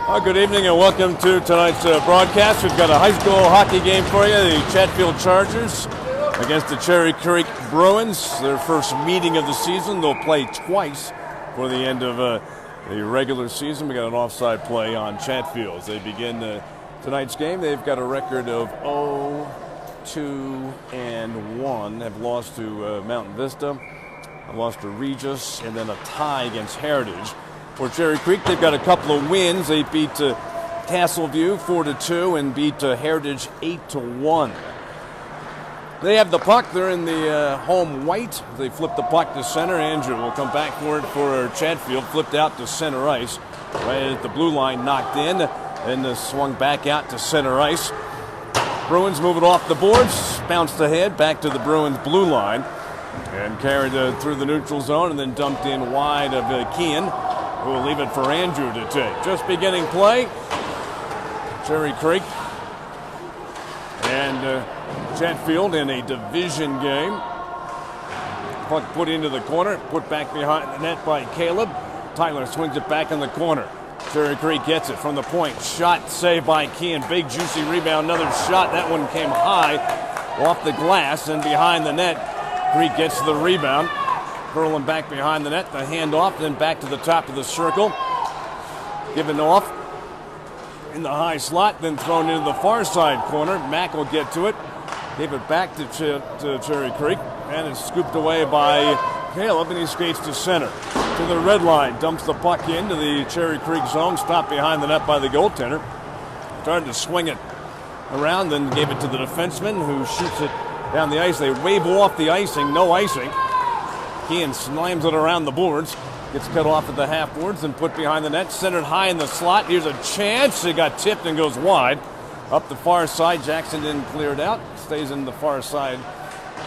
Good evening and welcome to tonight's broadcast. We've got a high school hockey game for you. The Chatfield Chargers against the Cherry Creek Bruins. Their first meeting of the season. They'll play twice for the end of the regular season. We got an offside play on Chatfield as they begin tonight's game. They've got a record of 0-2-1. Have lost to Mountain Vista, have lost to Regis, and then a tie against Heritage. For Cherry Creek, they've got a couple of wins. They beat Castleview 4-2 and beat Heritage 8-1. They have the puck. They're in the home white. They flip the puck to center. Andrew will come back for it for Chatfield. Flipped out to center ice. Right at the blue line, knocked in. Then swung back out to center ice. Bruins move it off the boards. Bounced ahead back to the Bruins blue line. And carried through the neutral zone and then dumped in wide of Kean. We'll leave it for Andrew to take. Just beginning play. Cherry Creek and Chatfield in a division game. Puck put into the corner, put back behind the net by Caleb. Tyler swings it back in the corner. Cherry Creek gets it from the point. Shot saved by Kean. Big juicy rebound. Another shot. That one came high off the glass and behind the net. Creek gets the rebound. Curling back behind the net, the handoff, then back to the top of the circle. Given off in the high slot, then thrown into the far side corner. Mack will get to it. Give it back to Cherry Creek, and it's scooped away by Caleb, and he skates to center. To the red line, dumps the puck into the Cherry Creek zone, stopped behind the net by the goaltender. Started to swing it around, then gave it to the defenseman, who shoots it down the ice. They wave off the icing, no icing. Kean slams it around the boards. Gets cut off at the half boards and put behind the net. Centered high in the slot. Here's a chance. It got tipped and goes wide. Up the far side. Jackson didn't clear it out. Stays in the far side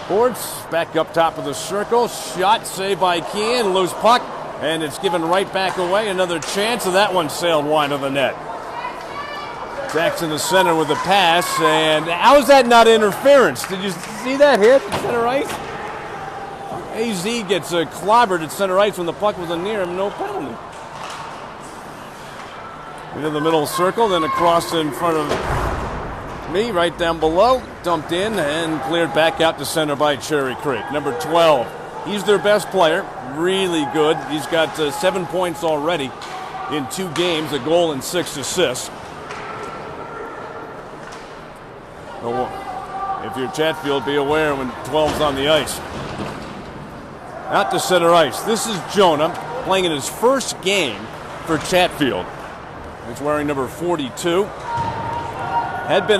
boards. Back up top of the circle. Shot saved by Kean. Loose puck. And it's given right back away. Another chance. And that one sailed wide of the net. Jackson to center with the pass. And how is that not interference? Did you see that hit at center ice? AZ gets clobbered at center ice when the puck was near him, no penalty. Into the middle circle, then across in front of me, right down below. Dumped in and cleared back out to center by Cherry Creek. Number 12, he's their best player, really good. He's got 7 points already in 2 games, a goal and 6 assists. So if you're Chatfield, be aware when 12's on the ice. Out to center ice. This is Jonah playing in his first game for Chatfield. He's wearing number 42. Had been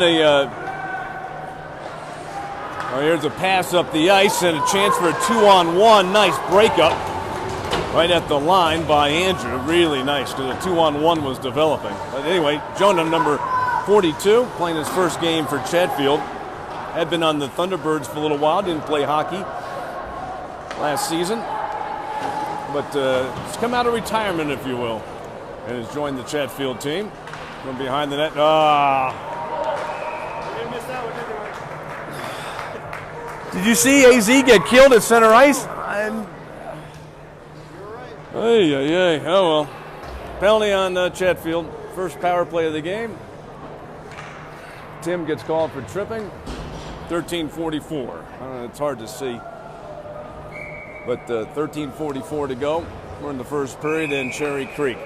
here's a pass up the ice and a chance for a 2-on-1. Nice breakup right at the line by Andrew. Really nice because a 2-on-1 was developing. But anyway, Jonah, number 42, playing his first game for Chatfield. Had been on the Thunderbirds for a little while. Didn't play hockey last season, but he's come out of retirement, if you will, and has joined the Chatfield team from behind the net. Did you see AZ get killed at center ice? Hey. Oh well. Penalty on Chatfield. First power play of the game. Tim gets called for tripping. 13:44. It's hard to see. But 13:44 to go. We're in the first period in Cherry Creek.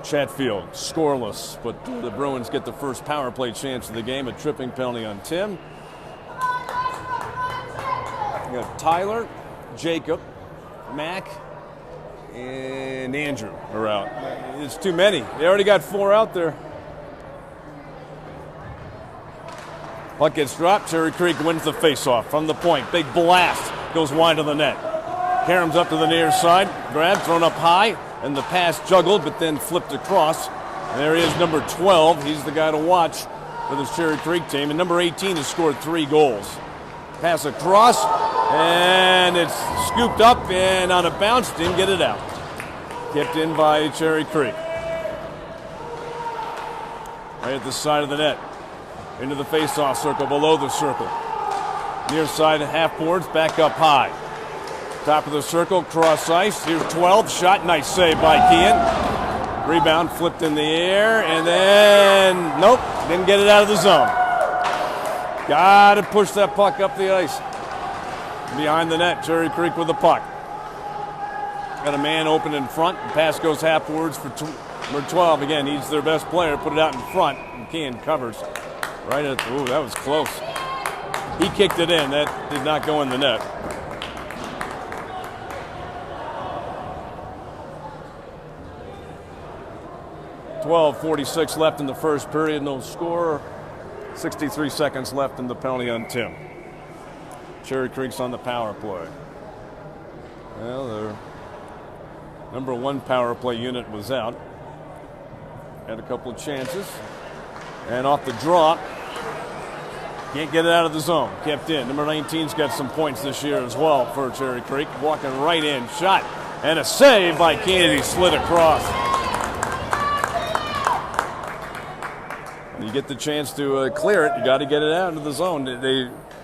Chatfield scoreless, but the Bruins get the first power play chance of the game. A tripping penalty on Tim. We got Tyler, Jacob, Mack, and Andrew are out. It's too many. They already got 4 out there. Puck gets dropped. Cherry Creek wins the faceoff from the point. Big blast goes wide of the net. Karam's up to the near side, grabbed, thrown up high, and the pass juggled, but then flipped across. And there he is, number 12. He's the guy to watch for this Cherry Creek team. And number 18 has scored 3 goals. Pass across, and it's scooped up, and on a bounce, didn't get it out. Kept in by Cherry Creek. Right at the side of the net. Into the face-off circle, below the circle. Near side, half boards, back up high. Top of the circle, cross ice. Here's 12, shot, nice save by Kean. Rebound flipped in the air, and then, nope, didn't get it out of the zone. Got to push that puck up the ice. Behind the net, Cherry Creek with the puck. Got a man open in front. The pass goes half-boards for number 12. Again, needs their best player. Put it out in front. McKeon covers. Right at, ooh, that was close. He kicked it in. That did not go in the net. .46 left in the first period. No score. 63 seconds left in the penalty on Tim. Cherry Creek's on the power play. Well, their number one power play unit was out. Had a couple of chances. And off the draw. Can't get it out of the zone. Kept in. Number 19's got some points this year as well for Cherry Creek. Walking right in. Shot. And a save by Kennedy. Slid across. When you get the chance to clear it, you got to get it out of the zone.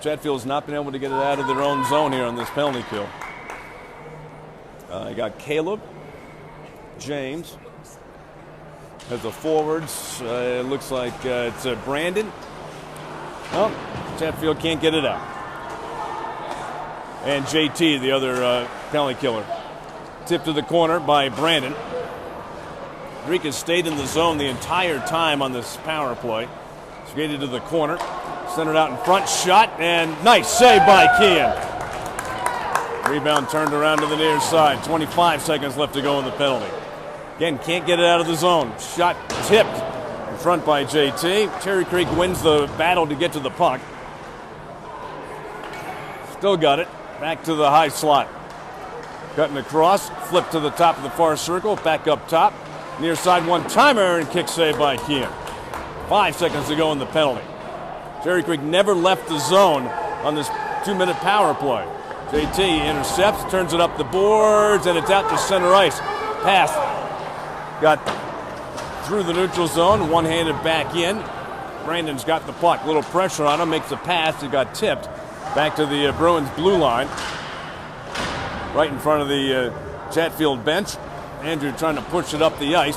Chatfield's not been able to get it out of their own zone here on this penalty kill. You got Caleb, James. As the forwards, it looks like it's Brandon. Oh, Chatfield can't get it out. And JT, the other penalty killer. Tipped to the corner by Brandon. Greek has stayed in the zone the entire time on this power play. Skated to the corner. Centered out in front. Shot. And nice save by Kean. Rebound turned around to the near side. 25 seconds left to go in the penalty. Again, can't get it out of the zone. Shot tipped in front by JT. Cherry Creek wins the battle to get to the puck. Still got it. Back to the high slot. Cutting across. Flip to the top of the far circle. Back up top. Near side one-timer and kick save by Kean. 5 seconds to go in the penalty. Cherry Creek never left the zone on this 2-minute power play. JT intercepts, turns it up the boards, and it's out to center ice. Pass. Got through the neutral zone, one-handed back in. Brandon's got the puck. Little pressure on him, makes a pass. It got tipped back to the Bruins blue line. Right in front of the Chatfield bench. Andrew trying to push it up the ice.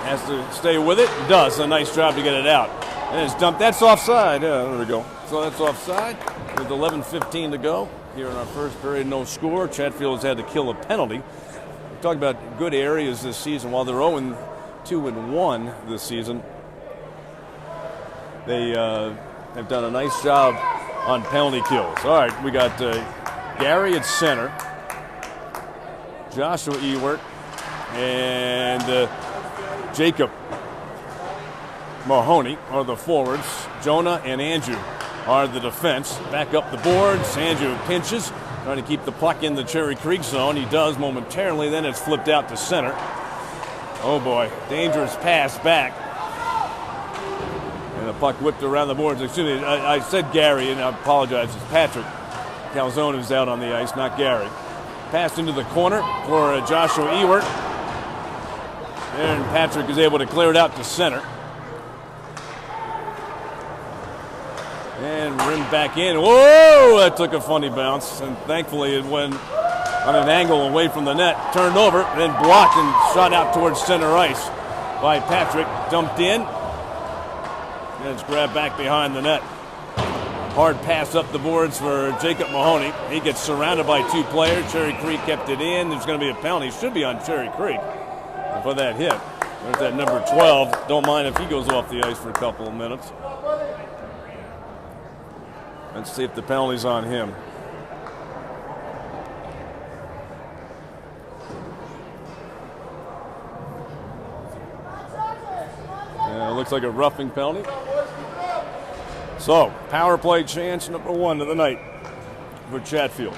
Has to stay with it. Does a nice job to get it out. And it's dumped. That's offside. Yeah, there we go. So that's offside with 11:15 to go. Here in our first period, no score. Chatfield has had to kill a penalty. We talked about good areas this season. While they're 0-2-1 this season, they have done a nice job on penalty kills. All right, we got Gary at center. Joshua Ewert and Jacob Mahoney are the forwards. Jonah and Andrew are the defense. Back up the boards. Andrew pinches, trying to keep the puck in the Cherry Creek zone. He does momentarily, then it's flipped out to center. Oh boy, dangerous pass back. And the puck whipped around the boards. Excuse me, I said Gary, and I apologize. It's Patrick Calzone who's out on the ice, not Gary. Passed into the corner for Joshua Ewert. And Patrick is able to clear it out to center. And rimmed back in. Whoa! That took a funny bounce. And thankfully it went on an angle away from the net. Turned over, then blocked and shot out towards center ice by Patrick. Dumped in. And it's grabbed back behind the net. Hard pass up the boards for Jacob Mahoney. He gets surrounded by two players. Cherry Creek kept it in. There's going to be a penalty. Should be on Cherry Creek for that hit. There's that number 12. Don't mind if he goes off the ice for a couple of minutes. Let's see if the penalty's on him. Yeah, it looks like a roughing penalty. So, power play chance number 1 of the night for Chatfield.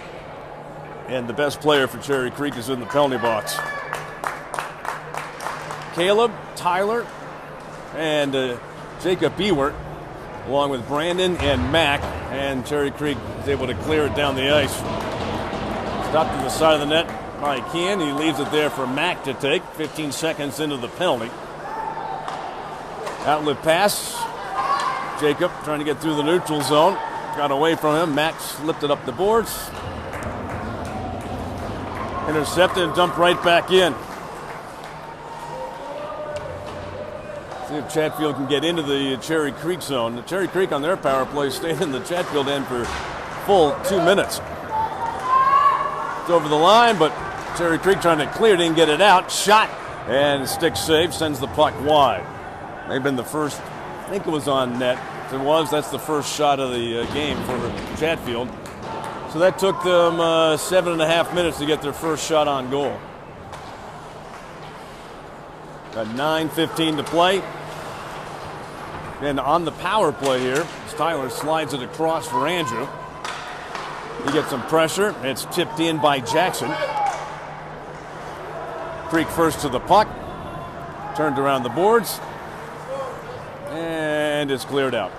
And the best player for Cherry Creek is in the penalty box. Caleb, Tyler, and Jacob Ewert, along with Brandon and Mack. And Cherry Creek is able to clear it down the ice. Stopped to the side of the net by Kean. He leaves it there for Mack to take. 15 seconds into the penalty. Outlet pass. Jacob trying to get through the neutral zone. Got away from him. Max lifted up the boards. Intercepted and dumped right back in. See if Chatfield can get into the Cherry Creek zone. The Cherry Creek on their power play stayed in the Chatfield end for full 2 minutes. It's over the line, but Cherry Creek trying to clear, didn't get it out. Shot, and stick save, sends the puck wide. They've been the first, I think it was on net. If it was, that's the first shot of the game for Chatfield. So that took them 7.5 minutes to get their first shot on goal. Got 9:15 to play. And on the power play here, Tyler slides it across for Andrew. He gets some pressure. It's tipped in by Jackson. Creek first to the puck. Turned around the boards. And it's cleared out.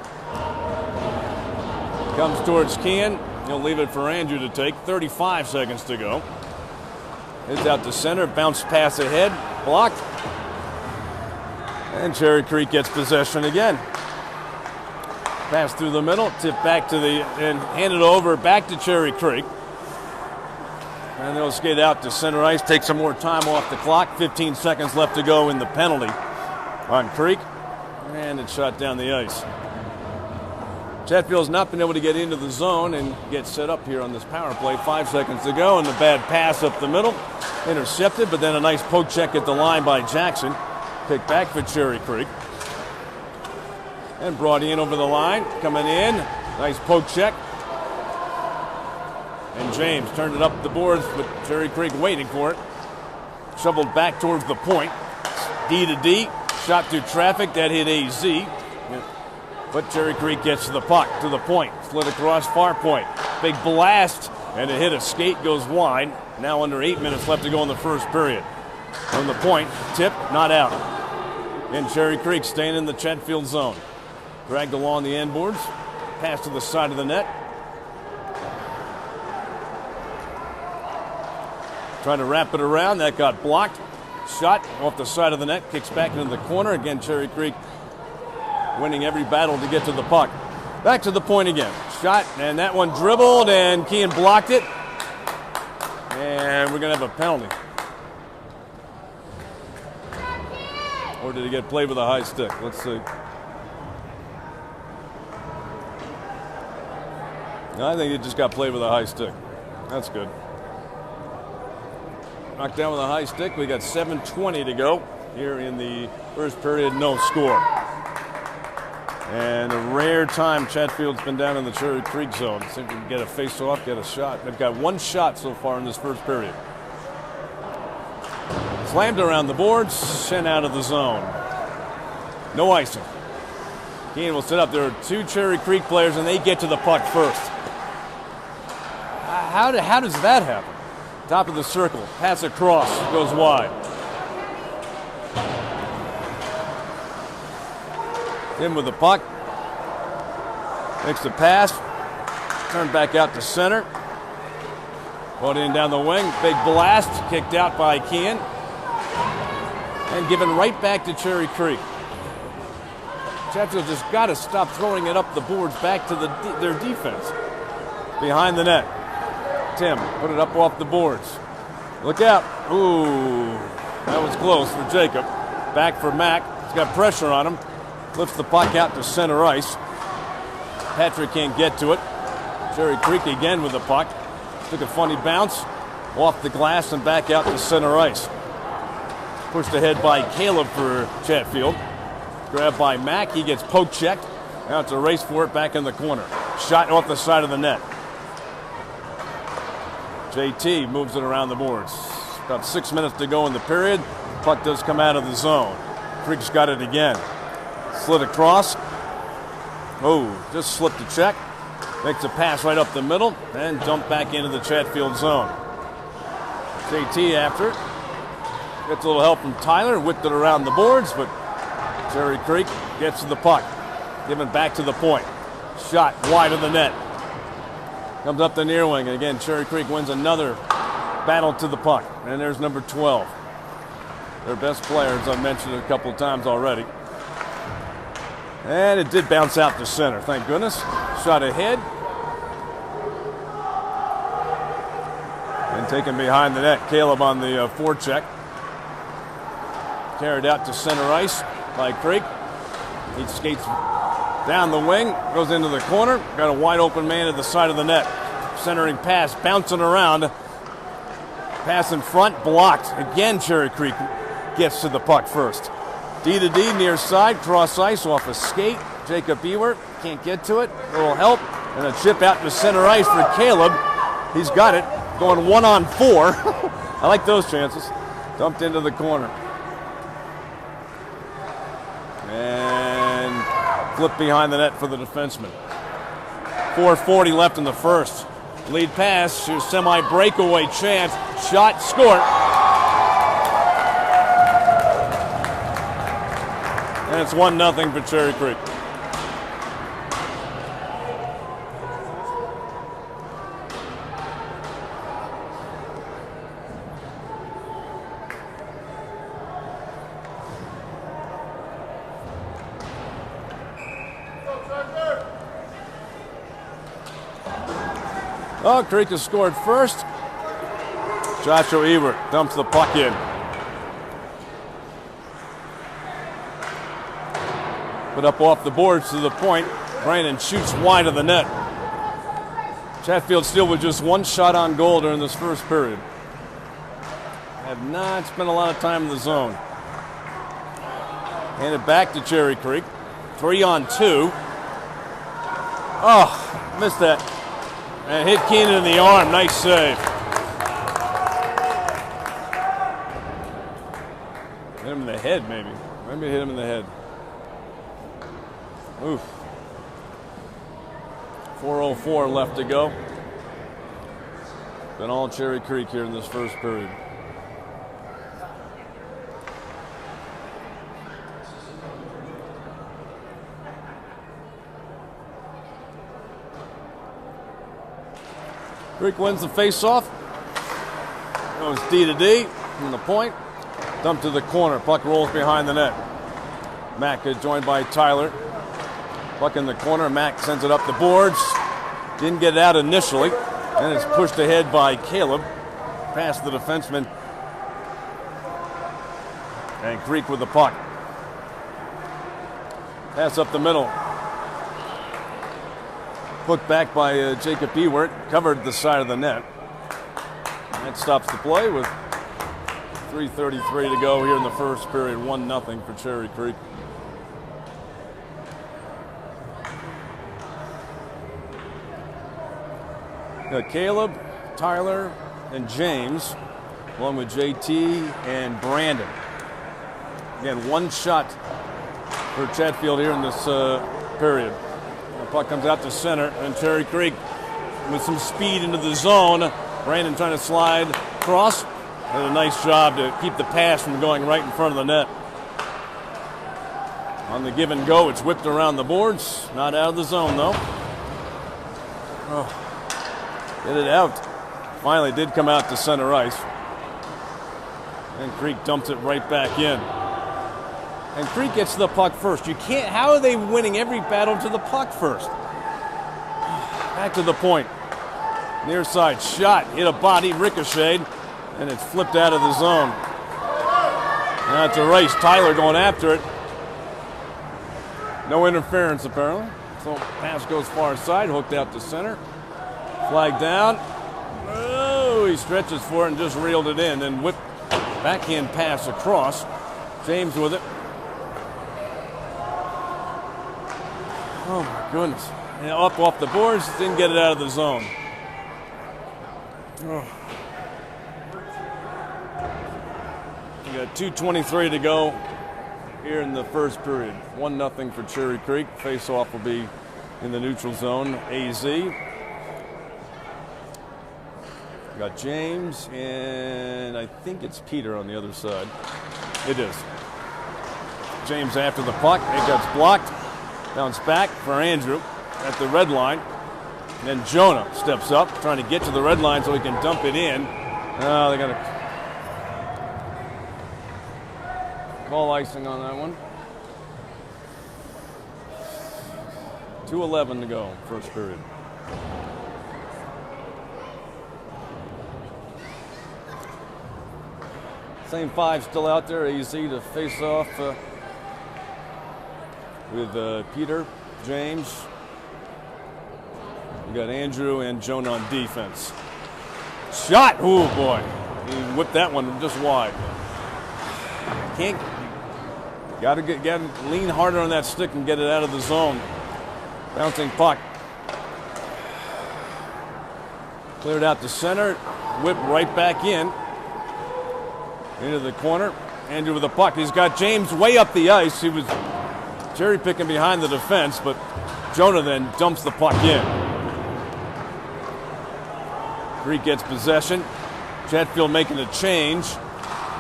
Comes towards Kean. He'll leave it for Andrew to take. 35 seconds to go. Heads out to center. Bounce pass ahead. Blocked. And Cherry Creek gets possession again. Pass through the middle, tip back to the, and hand it over back to Cherry Creek. And they'll skate out to center ice, take some more time off the clock. 15 seconds left to go in the penalty on Creek. And it's shot down the ice. Chatfield's not been able to get into the zone and get set up here on this power play. 5 seconds to go, and the bad pass up the middle. Intercepted, but then a nice poke check at the line by Jackson. Picked back for Cherry Creek. And brought in over the line. Coming in. Nice poke check. And James turned it up the boards, but Cherry Creek waiting for it. Shoveled back towards the point. D to D. Shot through traffic. That hit AZ. But Cherry Creek gets to the puck, to the point. Slid across far point. Big blast. And it hit a skate, goes wide. Now under 8 minutes left to go in the first period. From the point. Tip, not out. And Cherry Creek staying in the Chatfield zone. Dragged along the end boards. Pass to the side of the net. Trying to wrap it around. That got blocked. Shot off the side of the net. Kicks back into the corner. Again, Cherry Creek winning every battle to get to the puck. Back to the point again. Shot, and that one dribbled, and Kean blocked it. And we're going to have a penalty. Or did he get played with a high stick? Let's see. I think he just got played with a high stick. That's good. Knocked down with a high stick. We got 7:20 to go here in the first period. No score. And a rare time Chatfield's been down in the Cherry Creek zone. See if we can get a face-off, get a shot. They've got one shot so far in this first period. Slammed around the boards, sent out of the zone. No icing. Kean will sit up. There are two Cherry Creek players, and they get to the puck first. How does that happen? Top of the circle, pass across, goes wide. In with the puck. Makes the pass. Turned back out to center. Brought in down the wing. Big blast. Kicked out by Kean. And given right back to Cherry Creek. Chatfield just got to stop throwing it up the boards back to their defense. Behind the net. Tim put it up off the boards. Look out. Ooh, that was close for Jacob. Back for Mack. He's got pressure on him. Lifts the puck out to center ice. Patrick can't get to it. Cherry Creek again with the puck. Took a funny bounce off the glass and back out to center ice. Pushed ahead by Caleb for Chatfield. Grabbed by Mack. He gets poke checked. Now it's a race for it back in the corner. Shot off the side of the net. JT moves it around the boards. About 6 minutes to go in the period. Puck does come out of the zone. Creek's got it again. Slid across. Oh, just slipped a check. Makes a pass right up the middle and dumped back into the Chatfield zone. JT after it. Gets a little help from Tyler. Whipped it around the boards, but Cherry Creek gets to the puck. Given back to the point. Shot wide of the net. Comes up the near wing, and again, Cherry Creek wins another battle to the puck. And there's number 12. Their best player, as I've mentioned a couple of times already. And it did bounce out to center, thank goodness. Shot ahead. And taken behind the net. Caleb on the forecheck. Carried out to center ice by Creek. He skates down the wing, goes into the corner, got a wide open man at the side of the net. Centering pass, bouncing around. Pass in front, blocked. Again, Cherry Creek gets to the puck first. D to D near side, cross ice off a skate. Jacob Ewert can't get to it. A little help, and a chip out to center ice for Caleb. He's got it, going 1-on-4. I like those chances. Dumped into the corner. And flip behind the net for the defenseman. 4:40 left in the first. Lead pass, semi-breakaway chance. Shot, scored. And it's 1-0 for Cherry Creek. Oh, Creek has scored first. Joshua Ewert dumps the puck in. Put up off the boards to the point. Brandon shoots wide of the net. Chatfield still with just one shot on goal during this first period. Have not spent a lot of time in the zone. Handed back to Cherry Creek. 3-on-2. Oh, missed that. And hit Keenan in the arm. Nice save. Hit him in the head, maybe. Maybe hit him in the head. Oof. 4:04 left to go. Been all Cherry Creek here in this first period. Creek wins the face-off. Goes D to D from the point. Dump to the corner. Puck rolls behind the net. Mack is joined by Tyler. Puck in the corner. Mack sends it up the boards. Didn't get it out initially. And it's pushed ahead by Caleb. Past the defenseman. And Creek with the puck. Pass up the middle. Put back by Jacob Ewert, covered the side of the net. That stops the play with 3:33 to go here in the first period. 1-0 for Cherry Creek. Got Caleb, Tyler, and James, along with JT and Brandon. Again, one shot for Chatfield here in this period. The puck comes out to center, and Cherry Creek with some speed into the zone. Brandon trying to slide across. Did a nice job to keep the pass from going right in front of the net. On the give and go, it's whipped around the boards. Not out of the zone, though. Oh, get it out. Finally did come out to center ice. And Creek dumps it right back in. And Creek gets the puck first. You can't, how are they winning every battle to the puck first? Back to the point. Near side shot, hit a body, ricocheted, and it's flipped out of the zone. Now it's a race. Tyler going after it. No interference apparently. So pass goes far side, hooked out to center. Flag down. Oh, he stretches for it and just reeled it in. Then whipped backhand pass across. James with it. Oh my goodness. And up off the boards, didn't get it out of the zone. Oh. We got 2:23 to go here in the first period. 1-0 for Cherry Creek. Face-off will be in the neutral zone. AZ. We got James and I think it's Peter on the other side. It is. James after the puck. It gets blocked. Bounce back for Andrew at the red line. And then Jonah steps up, trying to get to the red line so he can dump it in. They got to call icing on that one. 2:11 to go, first period. Same five still out there. AZ to face off with Peter, James. We got Andrew and Jonah on defense. Shot! Oh boy, he whipped that one just wide. Can't. Got to lean harder on that stick and get it out of the zone. Bouncing puck. Cleared out to center. Whip right back in. Into the corner. Andrew with the puck. He's got James way up the ice. He was cherry picking behind the defense, but Jonah then dumps the puck in. Greek gets possession. Chatfield making a change.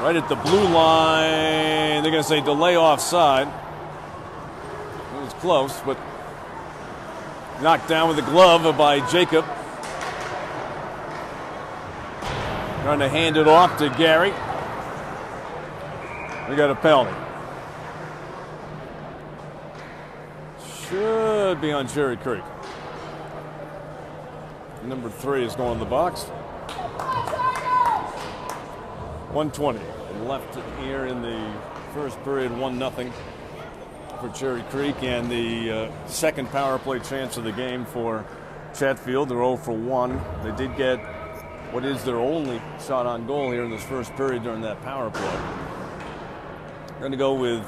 Right at the blue line. They're going to say delay offside. It was close, but knocked down with a glove by Jacob. Trying to hand it off to Gary. We got a penalty. Should be on Cherry Creek. Number 3 is going in the box. 1:20 left here in the first period, 1-0 for Cherry Creek, and the second power play chance of the game for Chatfield. They're 0 for 1. They did get what is their only shot on goal here in this first period during that power play. We're going to go with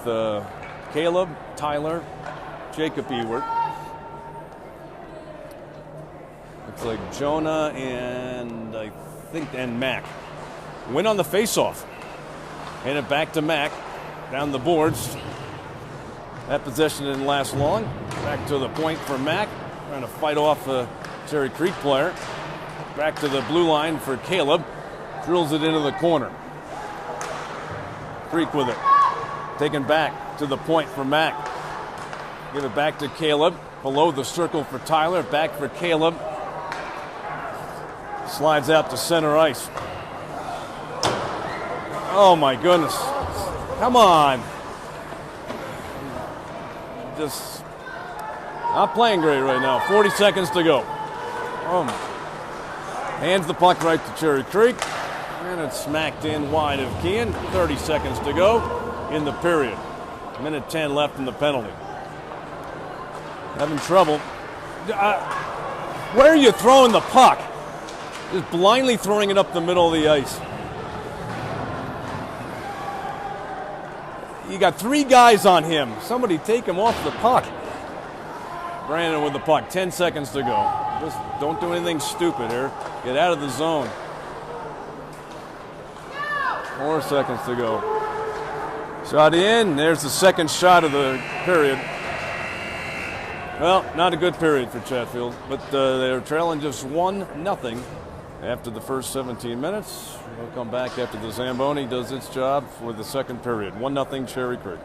Caleb, Tyler, Jacob Ewert. Looks like Jonah and I think Mac. Win on the faceoff. Hand it back to Mac. Down the boards. That possession didn't last long. Back to the point for Mac. Trying to fight off a Cherry Creek player. Back to the blue line for Caleb. Drills it into the corner. Creek with it. Taken back to the point for Mac. Give it back to Caleb. Below the circle for Tyler. Back for Caleb. Slides out to center ice. Oh my goodness. Come on. Just not playing great right now. 40 seconds to go. Hands the puck right to Cherry Creek. And it's smacked in wide of Kean. 30 seconds to go in the period. Minute 10 left in the penalty. Having trouble. Where are you throwing the puck? Just blindly throwing it up the middle of the ice. You got 3 guys on him. Somebody take him off the puck. Brandon with the puck. 10 seconds to go. Just don't do anything stupid here. Get out of the zone. 4 seconds to go. Shot in. There's the second shot of the period. Well, not a good period for Chatfield, but they're trailing just 1-0 after the first 17 minutes. We'll come back after the Zamboni does its job for the second period. 1-0 Cherry Creek.